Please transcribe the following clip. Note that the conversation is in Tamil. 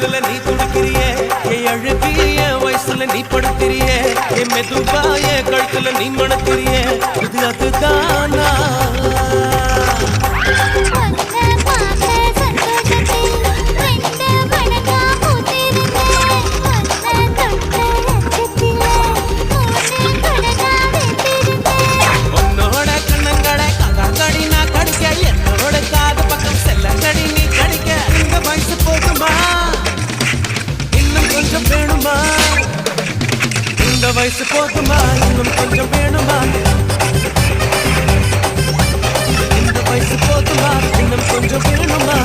கழுத்துல நீ துடிக்கிறியே என் அழுகி என் வயசுல நீ படுத்திரியே என் மெதுவா என் கழுத்துல நீ மணக்கிறியே இது அதுதானா வயசு போதுமா இன்னும் கொஞ்சம் வேணுமா இந்த வயசு போதுமா இன்னும் கொஞ்சம் வேணுமா